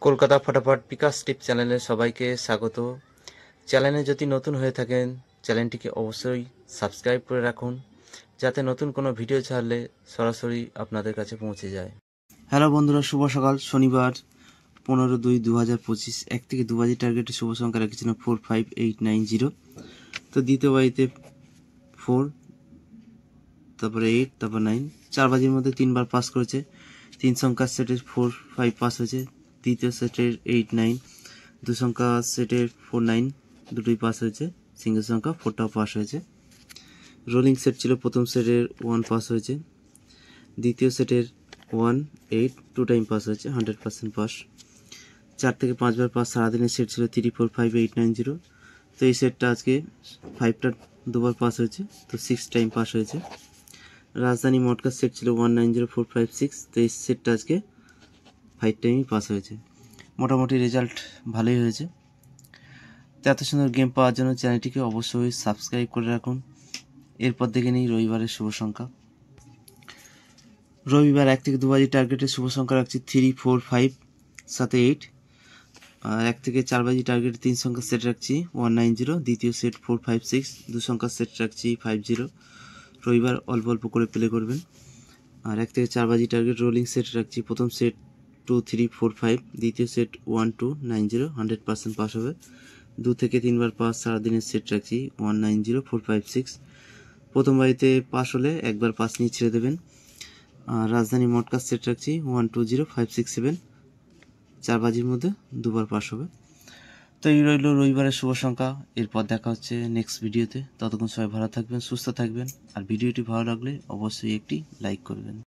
কলকাতা ফটাফট বিকাশ টিপ চ্যানেলে সবাইকে স্বাগত। চ্যানেলে যদি নতুন হয়ে থাকেন চ্যানেলটিকে অবশ্যই সাবস্ক্রাইব করে রাখুন, যাতে নতুন কোনো ভিডিও ছাড়লে সরাসরি আপনাদের কাছে পৌঁছে যায়। হ্যালো বন্ধুরা, শুভ সকাল। শনিবার 15/2/2025 1 থেকে 2 বাজি টার্গেটে শুভ সংখ্যা রেখেছিলাম 45890। তো দ্বিতীয় বাজিতে 4, তারপরে 8, তারপর 9, 4 বাজির মধ্যে 3 বার পাস করেছে। 3 সংখ্যার সেটের 4, 5 পাস হয়েছে। দ্বিতীয় সেটের 8, 9, 2 সংখ্যা সেটের 4, 9 দুটোই পাস হয়েছে। সিঙ্গেল সংখ্যা 4টাও পাস হয়েছে। রোলিং সেট ছিল, প্রথম সেটের 1 পাস হয়েছে, দ্বিতীয় সেটের 1, 8 2 টাইম পাস হয়েছে, 100% পাস। 4 থেকে 5 বার পাস। সারাদিনের সেট ছিল 3, 4, 5, 8, 9, 0। তো এই সেটটা আজকে 5টা 2বার পাস হয়েছে, তো 6 টাইম পাস হয়েছে। রাজধানী মটকার সেট ছিল 190456, তো এই সেটটা আজকে 5 টাইমই পাস হয়েছে। মোটামুটি রেজাল্ট ভালোই হয়েছে। তো এত সুন্দর গেম পাওয়ার জন্য চ্যানেলটিকে অবশ্যই সাবস্ক্রাইব করে রাখুন। এরপর দেখে নিই রবিবারের শুভ সংখ্যা। রবিবার 1 থেকে 2 বাজি টার্গেটে শুভ সংখ্যা রাখছি 3, 4, 5, সাথে 8। 1 থেকে 4 বাজি টার্গেটে 3 সংখ্যার সেট রাখছি 190। দ্বিতীয় সেট 4, 5, 6, 2 সংখ্যার সেট রাখছি 50। রবিবার অল্প অল্প করে প্লে করবেন। আর 1 থেকে 4 বাজি টার্গেট রোলিং সেট রাখছি। প্রথম সেট 2, 3, 4, 5, দ্বিতীয় সেট 1, 2, 90, 100% পাস হবে। 2 থেকে 3 বার পাস। সারাদিনের সেট রাখছি 190, 4, 5, 6। প্রথম বাড়িতে পাস হলে একবার পাস নিয়ে ছেড়ে দেবেন। রাজধানী মটকার সেট রাখছি 1, 2, 0, 5, 6, 7। 4 বাজির মধ্যে 2বার পাস হবে। তো এই রইল রবিবারের শুভ সংখ্যা। এরপর দেখা হচ্ছে নেক্সট ভিডিওতে। ততক্ষণ সবাই ভালো থাকবেন, সুস্থ থাকবেন। আর ভিডিওটি ভালো লাগলে অবশ্যই একটি লাইক করবেন।